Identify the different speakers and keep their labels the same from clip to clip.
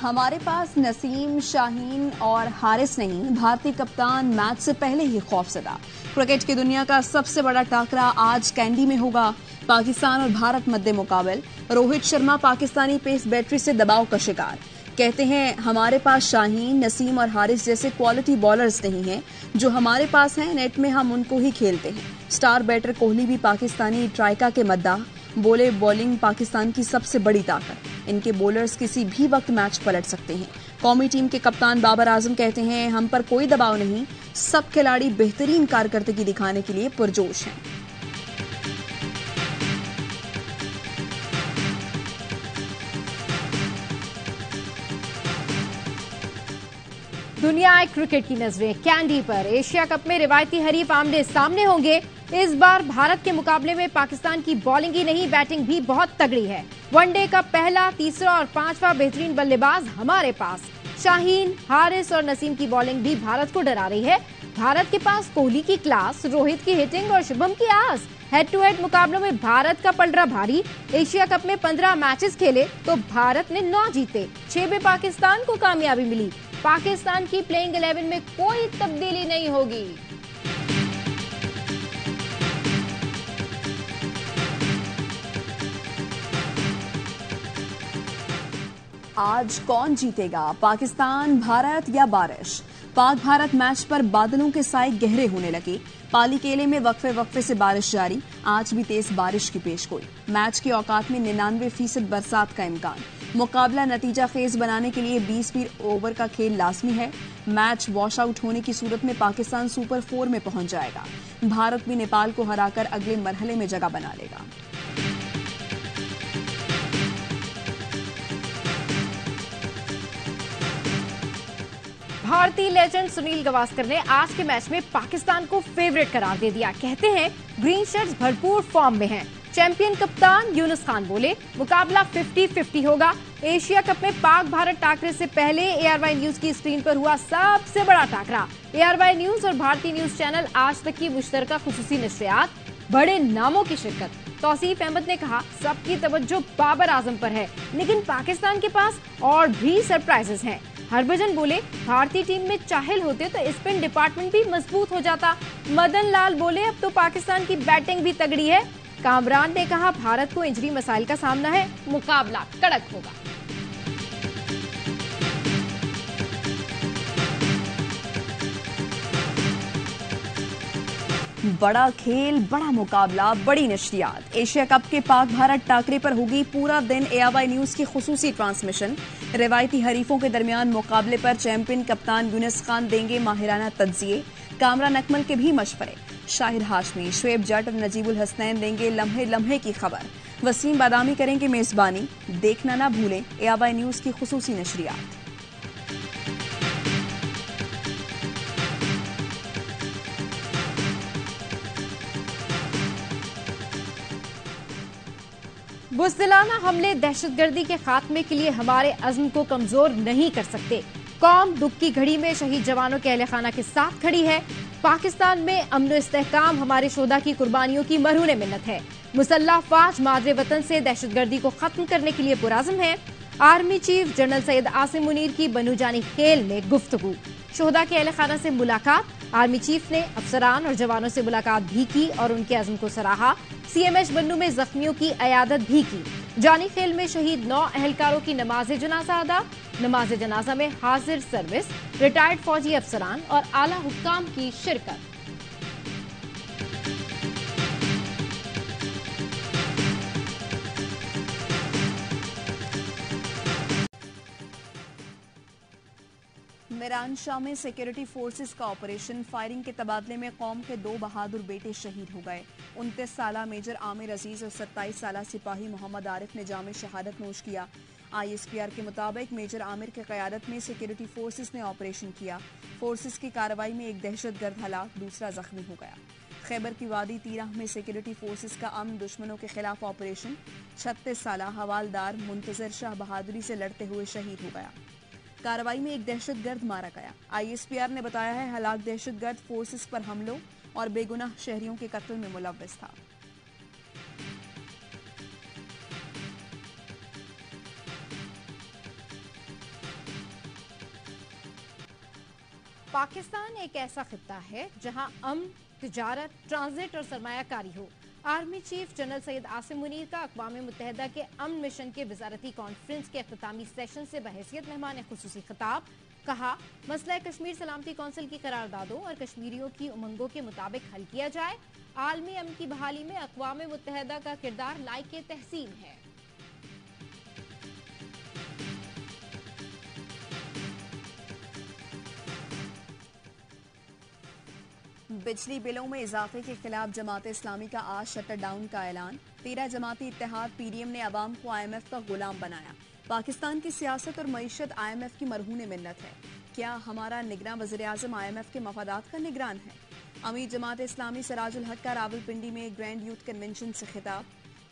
Speaker 1: हमारे पास नसीम, शाहीन और हारिस नहीं, भारतीय कप्तान मैच से पहले ही खौफजदा। क्रिकेट की दुनिया का सबसे बड़ा टाकरा आज कैंडी में होगा। पाकिस्तान और भारत मध्य मुकाबल। रोहित शर्मा पाकिस्तानी पेस बैटरी से दबाव का शिकार। कहते हैं हमारे पास शाहीन, नसीम और हारिस जैसे क्वालिटी बॉलर्स नहीं हैं। जो हमारे पास हैं नेट में हम उनको ही खेलते हैं। स्टार बैटर कोहली भी पाकिस्तानी ट्राइका के मद्दाह। बोले बॉलिंग पाकिस्तान की सबसे बड़ी ताकत। इनके बॉलर्स किसी भी वक्त मैच पलट सकते हैं। कौमी टीम के कप्तान बाबर आजम कहते हैं हम पर कोई दबाव नहीं, सब खिलाड़ी बेहतरीन कारकर्दगी दिखाने के लिए पुरजोश हैं।
Speaker 2: दुनिया क्रिकेट की नजरें कैंडी पर। एशिया कप में रिवायती हरीफ आमने सामने होंगे। इस बार भारत के मुकाबले में पाकिस्तान की बॉलिंग ही नहीं, बैटिंग भी बहुत तगड़ी है। वनडे का पहला, तीसरा और पांचवा बेहतरीन बल्लेबाज हमारे पास। शाहीन, हारिस और नसीम की बॉलिंग भी भारत को डरा रही है। भारत के पास कोहली की क्लास, रोहित की हिटिंग और शुभम की आस। हेड टू हेड मुकाबलों में भारत का पलड़ा भारी। एशिया कप में 15 मैचेस खेले तो भारत ने 9 जीते, 6 में पाकिस्तान को कामयाबी मिली। पाकिस्तान की प्लेइंग 11 में कोई तब्दीली नहीं होगी।
Speaker 1: आज कौन जीतेगा, पाकिस्तान, भारत या बारिश? पाक भारत मैच पर बादलों के साए गहरे होने लगे। पाली केले में वक्फे से बारिश जारी। आज भी तेज बारिश की पेशगोई। मैच के औकात में 99% बरसात का इम्कान। मुकाबला नतीजा खेज बनाने के लिए 20 ओवर का खेल लाजमी है। मैच वॉश आउट होने की सूरत में पाकिस्तान सुपर 4 में पहुंच जाएगा। भारत भी नेपाल को हराकर अगले मरहले में जगह बना लेगा।
Speaker 2: भारतीय लेजेंड सुनील गावस्कर ने आज के मैच में पाकिस्तान को फेवरेट करार दे दिया। कहते हैं ग्रीन शर्ट्स भरपूर फॉर्म में हैं। चैंपियन कप्तान यूनुस खान बोले मुकाबला 50-50 होगा। एशिया कप में पाक भारत टाकरे से पहले ARY न्यूज की स्क्रीन पर हुआ सबसे बड़ा टाकरा। ARY न्यूज और भारतीय न्यूज चैनल आज तक की मुश्तरका खुसूसी नशरियात, बड़े नामों की शिरकत। तौसीफ अहमद ने कहा सबकी तवज्जो बाबर आजम पर है, लेकिन पाकिस्तान के पास और भी सरप्राइजेस हैं। हरभजन बोले भारतीय टीम में चाहल होते तो स्पिन डिपार्टमेंट भी मजबूत हो जाता। मदन लाल बोले अब तो पाकिस्तान की बैटिंग भी तगड़ी है। कामरान ने कहा भारत को इंजरी मसाइल का सामना है, मुकाबला कड़क होगा।
Speaker 1: बड़ा खेल, बड़ा मुकाबला, बड़ी नशरियात। एशिया कप के पाक भारत टाकरे पर होगी पूरा दिन ARY न्यूज की खुसूसी ट्रांसमिशन। रिवायती हरीफों के दरमियान मुकाबले पर चैंपियन कप्तान यूनुस खान देंगे माहिराना तज्जिए। कामरान अकमल के भी मशवरे। शाहिद हाशमी, शुएब जट और नजीबुल हसनैन देंगे लम्हे लम्हे की खबर। वसीम बादामी करेंगे मेजबानी। देखना ना भूलें ARY न्यूज की खुसूसी नशरियात।
Speaker 2: बुज़दिलाना हमले दहशतगर्दी के खात्मे के लिए हमारे अज़्म को कमजोर नहीं कर सकते। कौम दुख की घड़ी में शहीद जवानों के अहले खाना के साथ खड़ी है। पाकिस्तान में अमन इस्तेहकाम हमारे शोधा की कुर्बानियों की मरहून मिन्नत है। मुसल्लह फौज मादरे वतन से दहशतगर्दी को खत्म करने के लिए पुराज़म है। Army chief general Syed Asim Munir की बनू जानी खेल में गुफ्तगू। शोधा के अहले खाना से मुलाकात। आर्मी चीफ ने अफसरान और जवानों से मुलाकात भी की और उनके अज़्म को सराहा। CMH बन्नू में जख्मियों की अयादत भी की। जानी खेल में शहीद 9 अहलकारों की नमाज जनाजा अदा। नमाज जनाजा में हाजिर सर्विस, रिटायर्ड फौजी अफसरान और आला हुक्काम की शिरकत।
Speaker 1: मीरान शाह में सिक्योरिटी फोर्सेस का ऑपरेशन। फायरिंग के तबादले में कौम के 2 बहादुर बेटे शहीद हो गए। 29 साला मेजर आमिर अजीज और 27 साला सिपाही मोहम्मद आरिफ ने जाम शहादत नोश किया। ISPR के मुताबिक मेजर आमिर की क़यादत में सिक्योरिटी फोर्सेस ने ऑपरेशन किया। फोर्सेस की कार्रवाई में एक दहशतगर्द हलाक, दूसरा जख्मी हो गया। खैबर की वादी तीराह में सिक्योरिटी फोर्सेस का अमन दुश्मनों के खिलाफ ऑपरेशन। 36 साला हवालदार मुंतजर शाह बहादुरी से लड़ते हुए शहीद हो गया। कार्रवाई में एक दहशतगर्द मारा गया। ISPR ने बताया है हलाक दहशतगर्द फोर्सेस पर हमलों और बेगुनाह शहरियों के कत्ल में मुलव्वस था।
Speaker 2: पाकिस्तान एक ऐसा खित्ता है जहां अमन, तिजारत, ट्रांजिट और सरमायाकारी हो। Army chief general Syed Asim Munir का अक़वाम मुत्तहिदा के अमन मिशन के वजारती कॉन्फ्रेंस के अख्तामी सेशन से बहैसियत मेहमान खुसूसी खिताब। कहा, मसला कश्मीर सलामती कौंसिल की करारदादों और कश्मीरियों की उमंगों के मुताबिक हल किया जाए। आलमी अमन की बहाली में अक़वाम मुत्तहिदा का किरदार लायक तहसीन है।
Speaker 1: बिजली बिलों में इजाफे के खिलाफ जमात इस्लामी का आज शटर डाउन का ऐलान। 13 जमाती इत्तेहाद पीडीएम ने अवाम को IMF का गुलाम बनाया। पाकिस्तान की सियासत और मईशत IMF की मरहून मिन्नत है। क्या हमारा निगरां वज़ीर-ए-आज़म IMF के मफादात का निगरान है? अमीर जमात इस्लामी सिराजुल हक का रावलपिंडी में ग्रैंड यूथ कन्वेंशन से खिताब।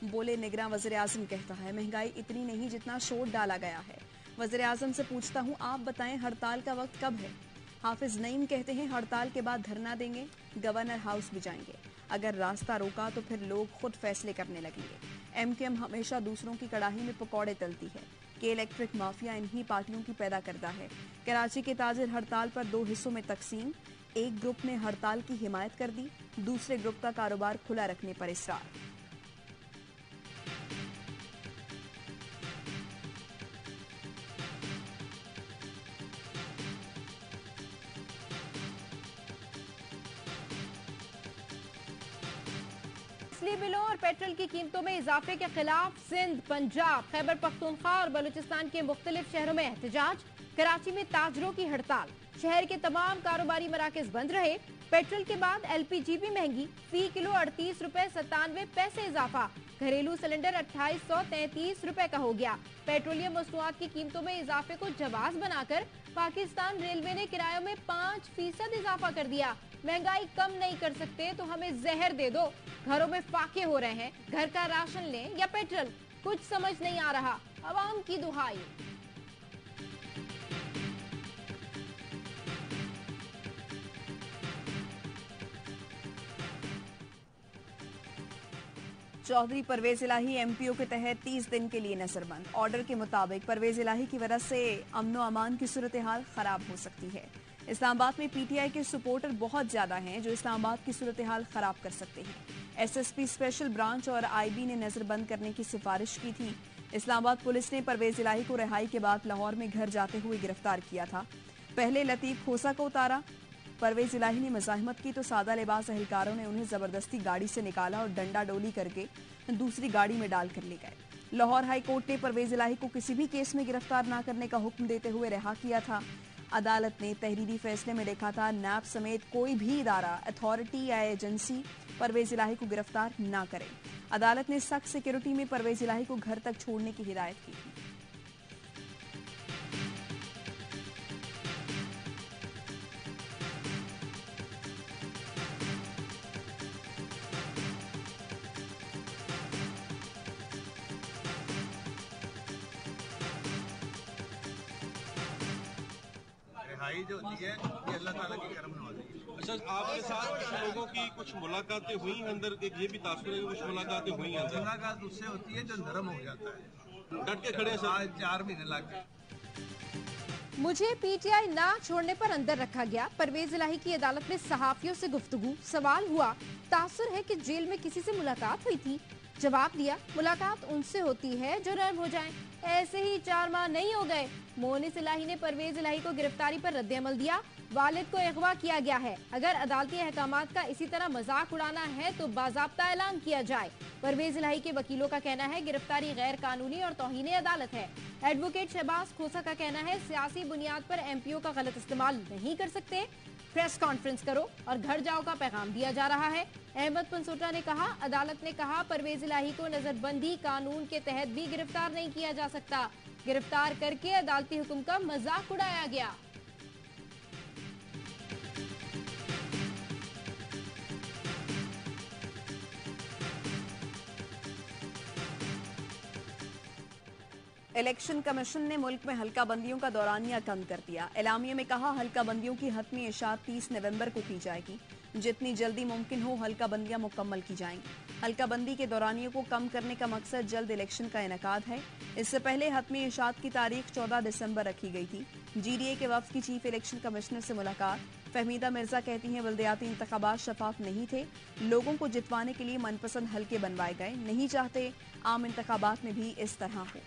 Speaker 1: बोले, निगरां वज़ीर-ए-आज़म कहता है महंगाई इतनी नहीं जितना शोर डाला गया है। वज़ीर-ए-आज़म से पूछता हूँ, आप बताएं हड़ताल का वक्त कब है? हाफिज नईम कहते हैं हड़ताल के बाद धरना देंगे, गवर्नर हाउस भी जाएंगे। अगर रास्ता रोका तो फिर लोग खुद फैसले करने लगेंगे। MKM हमेशा दूसरों की कड़ाही में पकौड़े तलती है कि इलेक्ट्रिक माफिया इन्हीं पार्टियों की पैदा करता है। कराची के ताजिर हड़ताल पर 2 हिस्सों में तकसीम। एक ग्रुप ने हड़ताल की हिमायत कर दी, दूसरे ग्रुप का कारोबार खुला रखने पर इसरार।
Speaker 2: बिजली बिलों और पेट्रोल की कीमतों में इजाफे के खिलाफ सिंध, पंजाब, खैबर पख्तूनख्वा और बलूचिस्तान के मुख्तलिफ शहरों में एहतजाज। कराची में ताजरों की हड़ताल। शहर के तमाम कारोबारी मराकज बंद रहे। पेट्रोल के बाद LPG भी महंगी, फी किलो 38 रुपए 97 पैसे इजाफा। घरेलू सिलेंडर 2833 रुपए का हो गया। पेट्रोलियम मसनूआत की कीमतों में इजाफे को जवाज बनाकर पाकिस्तान रेलवे ने किरायों में 5% इजाफा कर दिया। महंगाई कम नहीं कर सकते तो हमें जहर दे दो। घरों में फाके हो रहे हैं, घर का राशन लें या पेट्रोल, कुछ समझ नहीं आ रहा। अवाम की दुहाई।
Speaker 1: चौधरी परवेज इलाही MPO के तहत 30 दिन के लिए नजरबंद। ऑर्डर के मुताबिक परवेज इलाही की वजह से अमनो अमान की सूरत हाल खराब हो सकती है। इस्लामाबाद में PTI के सपोर्टर बहुत ज्यादा हैं जो इस्लामाबाद की सूरत हाल खराब कर सकते हैं। SSP स्पेशल ब्रांच और IB ने नजरबंद करने की सिफारिश की थी। इस्लामाबाद पुलिस ने परवेज इलाही को रिहाई के बाद लाहौर में घर जाते हुए गिरफ्तार किया था। पहले लतीफ खोसा को उतारा। परवेज इलाही ने मज़ाहमत की तो सादा लिबास एहलकारों ने उन्हें जबरदस्ती गाड़ी से निकाला और डंडा डोली करके दूसरी गाड़ी में डालकर ले गए। लाहौर हाई कोर्ट ने परवेज इलाही को किसी भी केस में गिरफ्तार न करने का हुक्म देते हुए रिहा किया था। अदालत ने तहरीरी फैसले में लिखा था, नैब समेत कोई भी इदारा, अथॉरिटी या एजेंसी परवेज इलाही को गिरफ्तार न करे। अदालत ने सख्त सिक्योरिटी में परवेज इलाही को घर तक छोड़ने की हिदायत की थी।
Speaker 3: रिहाई जो होती है ये अल्लाह ताला की करम नवाज़ी है।
Speaker 4: अच्छा, आपके साथ कुछ लोगों की कुछ मुलाकातें हुई हैं अंदर, एक ये भी तासुर है कि कुछ मुलाकातें हुई हैं अंदर।
Speaker 3: मुलाकात उससे होती है जो नरम हो जाता है।
Speaker 4: डट के खड़े हैं सर।
Speaker 3: आज 4 महीने लग गए।
Speaker 2: मुझे PTI ना छोड़ने पर अंदर रखा गया। परवेज इलाही की अदालत में सहाफियों से गुफ्तगू। सवाल हुआ, तासुर है कि जेल में किसी से मुलाकात हुई थी? जवाब दिया, मुलाकात उनसे होती है जो नरम हो जाएं। ऐसे ही 4 माह नहीं हो गए। मोनिस इलाही ने परवेज इलाही को गिरफ्तारी पर रद्द-ए-अमल दिया। वालिद को अगवा किया गया है। अगर अदालती अहकामात का इसी तरह मजाक उड़ाना है तो बाज़ाब्ता ऐलान किया जाए। परवेज इलाही के वकीलों का कहना है गिरफ्तारी गैर कानूनी और तौहीन अदालत है। एडवोकेट शहबाज खोसा का कहना है सियासी बुनियाद पर MPO का गलत इस्तेमाल नहीं कर सकते। प्रेस कॉन्फ्रेंस करो और घर जाओ का पैगाम दिया जा रहा है। अहमद पंसोटा ने कहा, अदालत ने कहा परवेज इलाही को नजरबंदी कानून के तहत भी गिरफ्तार नहीं किया जा सकता। गिरफ्तार करके अदालती हुक्म का मजाक उड़ाया गया।
Speaker 1: इलेक्शन कमीशन ने मुल्क में हल्का बंदियों का दौरानिया कम कर दिया। एलामिया में कहा, हल्का बंदियों की हतमी इशात 30 नवंबर को की जाएगी। जितनी जल्दी मुमकिन हो हल्का बंदियां मुकम्मल की जाएंगी। हल्काबंदी के दौरानियों को कम करने का मकसद जल्द इलेक्शन का इनेकाद है। इससे पहले हतमी इशात की तारीख 14 दिसंबर रखी गई थी। जीडीए के वफ्द की चीफ इलेक्शन कमिश्नर से मुलाकात। फहमीदा मिर्जा कहती हैं बल्दियाती इंतखाबात शफाफ नहीं थे, लोगों को जितवाने के लिए मनपसंद हल्के बनवाए गए, नहीं चाहते आम इंतखाबात में भी इस तरह हो।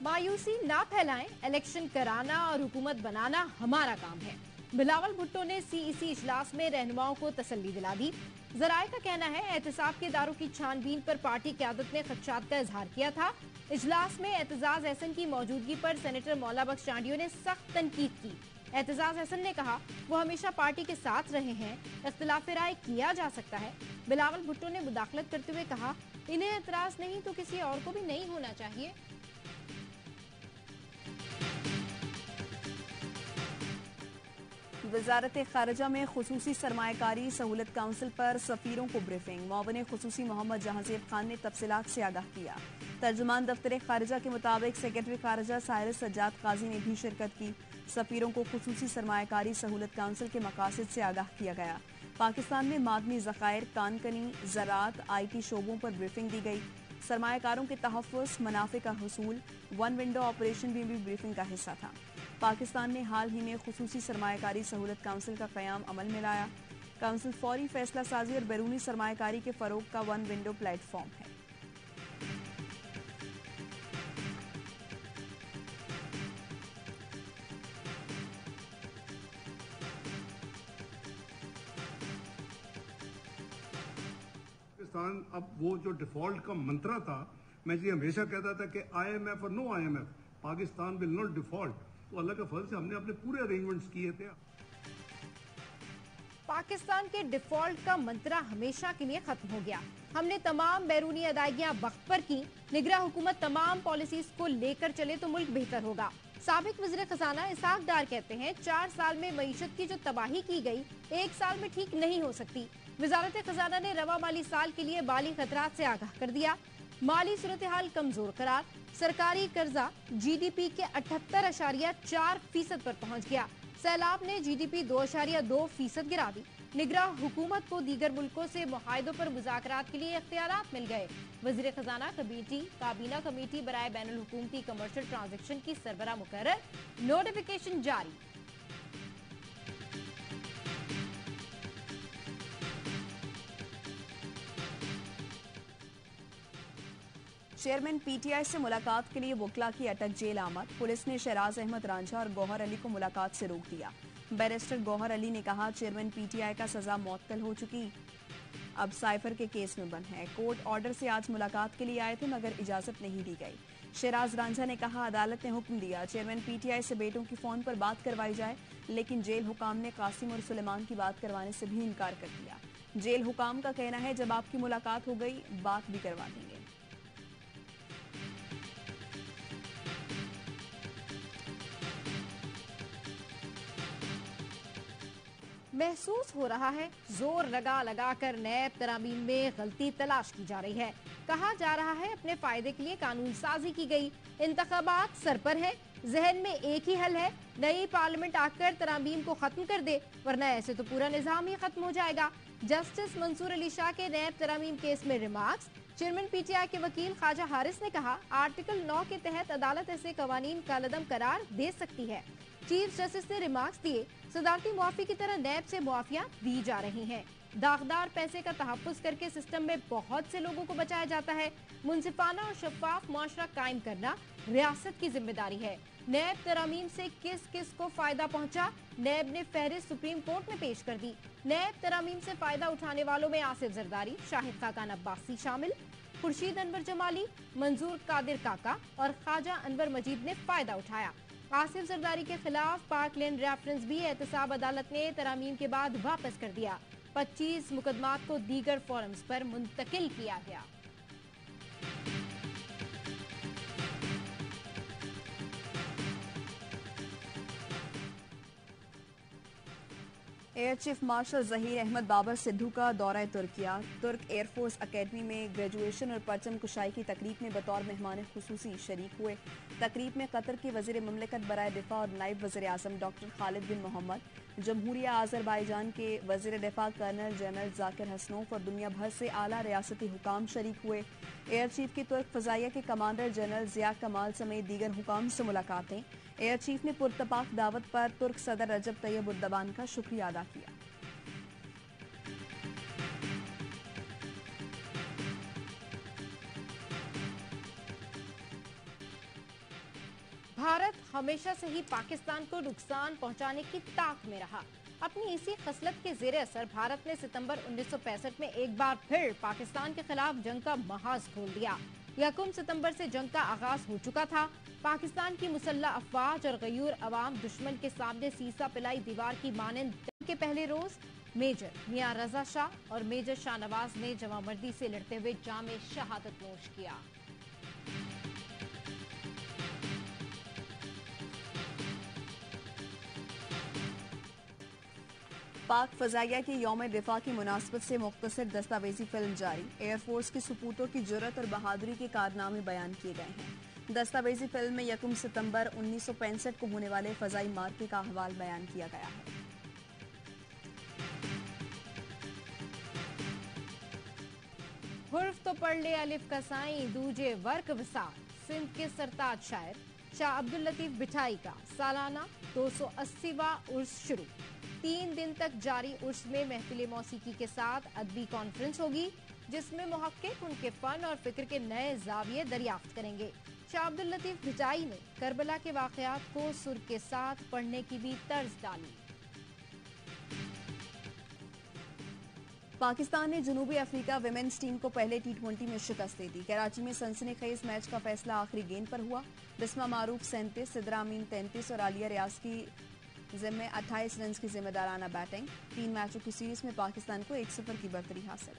Speaker 2: मायूसी ना फैलाएं, इलेक्शन कराना और हुकूमत बनाना हमारा काम है। बिलावल भुट्टो ने सीईसी इजलास में रहनुमाओं को तसल्ली दिला दी। जराये का कहना है एहतसाब के इदारों की छानबीन पर पार्टी क़यादत ने खदशात का इजहार किया था। इजलास में एतजाज अहसन की मौजूदगी पर सेनेटर मौला बख्श चांडियो ने सख्त तनकीद की। एतजाज अहसन ने कहा वो हमेशा पार्टी के साथ रहे हैं, इख्तिलाफ राय किया जा सकता है। बिलावल भुट्टो ने मुदाखलत करते हुए कहा इन्हें एतराज नहीं तो किसी और को भी नहीं होना चाहिए।
Speaker 1: वजारत खारजा में खुसूसी सरमायाकारी सहूलत काउंसिल पर सफीरों को ब्रीफिंग। मुआविन खुसूसी मोहम्मद जहांजेब खान ने तफसीलात से आगाह किया। तर्जुमान दफ्तर खारजा के मुताबिक सेक्रेटरी खारजा साहिर सज्जाद काजी ने भी शिरकत की। सफीरों को खुसूसी सरमायाकारी सहूलत काउंसिल के मकासद से आगाह किया गया। पाकिस्तान में मादनी ज़खायर, कानकनी, ज़राअत, IT शोबों पर ब्रीफिंग दी गई। सरमायाकारों के तहफ़्फ़ुज़, मुनाफे का हुसूल, वन विंडो ऑपरेशन भी ब्रीफिंग का हिस्सा था। पाकिस्तान ने हाल ही में खुसूसी सरमायाकारी सहूलत काउंसिल का क़याम अमल में लाया। काउंसिल फौरी फैसला साजी और बैरूनी सरमायाकारी के फ़रोग़ का वन विंडो प्लेटफॉर्म है।
Speaker 3: पाकिस्तान अब वो जो डिफॉल्ट का मंत्रा था, मैं जी हमेशा कहता था कि IMF और no IMF, Pakistan will not default. तो अल्लाह के फजल से हमने अपने पूरे अरेंजमेंट्स किए थे।
Speaker 2: पाकिस्तान के डिफॉल्ट का मंत्रा हमेशा के लिए खत्म हो गया। हमने तमाम बैरूनी अदायगियां वक्त पर की। निगरान हुकूमत तमाम पॉलिसीज को लेकर चले तो मुल्क बेहतर होगा। साबिक वज़ीर खजाना इसाक डार कहते हैं 4 साल में मईशत की जो तबाही की गई 1 साल में ठीक नहीं हो सकती। वजारत खजाना ने रवा माली साल के लिए बाली खतरात से आगाह कर दिया। माली सूरत हाल कमजोर करार, सरकारी कर्जा GDP के 78.4% पर पहुंच गया। सैलाब ने GDP 2.2% गिरा दी। निगरान हुकूमत को दीगर मुल्कों से मुआहदों पर मुज़ाकरात के लिए इख्तियारात मिल गए। वज़ीर खजाना काबीना कमेटी बराए बैनुल हुकूमती कमर्शियल ट्रांजैक्शन की सरबराह मुकर्रर, नोटिफिकेशन जारी।
Speaker 1: चेयरमैन PTI से मुलाकात के लिए वकला की अटक जेल आमद। पुलिस ने शहराज अहमद रांझा और गौहर अली को मुलाकात से रोक दिया। बैरिस्टर गौहर अली ने कहा चेयरमैन PTI का सजा मुअत्तल हो चुकी, अब साइफर के केस में बंद है। कोर्ट ऑर्डर से आज मुलाकात के लिए आए थे मगर इजाजत नहीं दी गई। शहराज रांझा ने कहा अदालत ने हुक्म दिया चेयरमैन PTI से बेटों की फोन पर बात करवाई जाए, लेकिन जेल हुकाम ने कासिम और सुलेमान की बात करवाने से भी इनकार कर दिया। जेल हुकाम का कहना है जब आपकी मुलाकात हो गई बात भी करवा देंगे।
Speaker 2: महसूस हो रहा है जोर लगा लगा कर नैब तरामीम में गलती तलाश की जा रही है। कहा जा रहा है अपने फायदे के लिए कानून साजी की गई। इंतखाबात सर पर है, जहन में एक ही हल है, नई पार्लियामेंट आकर तरामीम को खत्म कर दे, वरना ऐसे तो पूरा निजाम ही खत्म हो जाएगा। जस्टिस मंसूर अली शाह के नैब तरामीम केस में रिमार्क्स। चेयरमैन PTI के वकील ख्वाजा हारिस ने कहा आर्टिकल 9 के तहत अदालत ऐसे कवानीन कालदम करार दे सकती है। चीफ जस्टिस ने रिमार्क्स दिए सदारती मुआफी की तरह नैब से मुआफिया दी जा रही हैं। दागदार पैसे का तहफ्फुज करके सिस्टम में बहुत से लोगों को बचाया जाता है। मुनसिफाना और शफाफ मुआशरा कायम करना रियासत की जिम्मेदारी है। नैब तरामीम से किस किस को फायदा पहुंचा, नैब ने फहरिस्त सुप्रीम कोर्ट में पेश कर दी। नैब तरामीम से फायदा उठाने वालों में आसिफ जरदारी, शाहिद खाकान अब्बासी शामिल। खुर्शीद अनवर जमाली, मंजूर कादिर काका और ख्वाजा अनवर मजीद ने फायदा उठाया। आसिफ जरदारी के खिलाफ पार्क लेन रेफरेंस भी एहतसाब अदालत ने तरामीम के बाद वापस कर दिया। 25 मुकदमात को दीगर फोरम्स पर मुंतकिल किया गया।
Speaker 1: Air chief marshal Zaheer Ahmed Babar Sidhu का दौरा तुर्किया। तुर्क एयरफोर्स अकेडमी में ग्रेजुएशन और परचम कुशाई की तकरीब में बतौर मेहमान खुसूसी शरीक हुए। तकरीब में कतर के वजीर मुमलिकत बराए दिफा और नायब वजीर आजम डॉक्टर खालिद बिन मोहम्मद, जमहूरिया आज़रबाईजान के वजीर दिफा कर्नल जनरल जाकिर हसनोफ और दुनिया भर से आला रियासती हुकाम शरीक हुए। एयर चीफ की तुर्क फजाइया के कमांडर जनरल जिया कमाल समेत दीगर हुकाम से मुलाकातें। एयर चीफ ने पुरतपाक दावत पर तुर्क सदर रजब तैयब उर्दबान का शुक्रिया अदा किया।
Speaker 2: भारत हमेशा से ही पाकिस्तान को नुकसान पहुंचाने की ताक में रहा। अपनी इसी खसलत के जेर असर भारत ने सितंबर 1965 में एक बार फिर पाकिस्तान के खिलाफ जंग का महाज खोल दिया। 1 सितंबर से जंग का आगाज हो चुका था। पाकिस्तान की मुसल्लह अफवाज और गयूर अवाम दुश्मन के सामने सीसा पिलाई दीवार की मानंद जंग के पहले रोज मेजर मियां रजा शाह और मेजर शाहनवाज ने जवामर्दी से लड़ते हुए जामे शहादत नोश किया।
Speaker 1: पाक फजाइया की यौम दिफा की मुनासबत से मुख्तसर दस्तावेजी फिल्म जारी। एयरफोर्स के सपूतों की जुर्रत और बहादुरी के कारनामे बयान किए गए हैं। दस्तावेजी फिल्म में 1 सितंबर 1965 को होने वाले फजाई मार्के का अहवाल बयान किया गया है।
Speaker 2: हुर्फ तो पढ़ ले अलिफ का साईं दूजे वर्क विसार। सिंध के सरताज शायर शाह अब्दुल लतीफ बिठाई का सालाना 280वां उर्स शुरू। 3 दिन तक जारी उर्स में महफिल मौसीकी के साथ अदबी कॉन्फ्रेंस होगी, जिसमें मुहक्किक उनके फन और फिक्र के नए जाविये दरियाफ्त करेंगे। शाह अब्दुल लतीफ बिठाई ने करबला के वाकयात को सुर के साथ पढ़ने की भी तर्ज डाली।
Speaker 1: पाकिस्तान ने जनूबी अफ्रीका विमेन्स टीम को पहले T20 में शिकस्त दे दी। कराची में सनसनीखेज मैच का फैसला आखिरी गेंद पर हुआ। बिस्मा मारूफ 37, सिद्रा अमीन 33 और आलिया रियाज की जिम्मे 28 रन की जिम्मेदाराना बैटिंग। 3 मैचों की सीरीज में पाकिस्तान को 1-0 की बढ़तरी हासिल।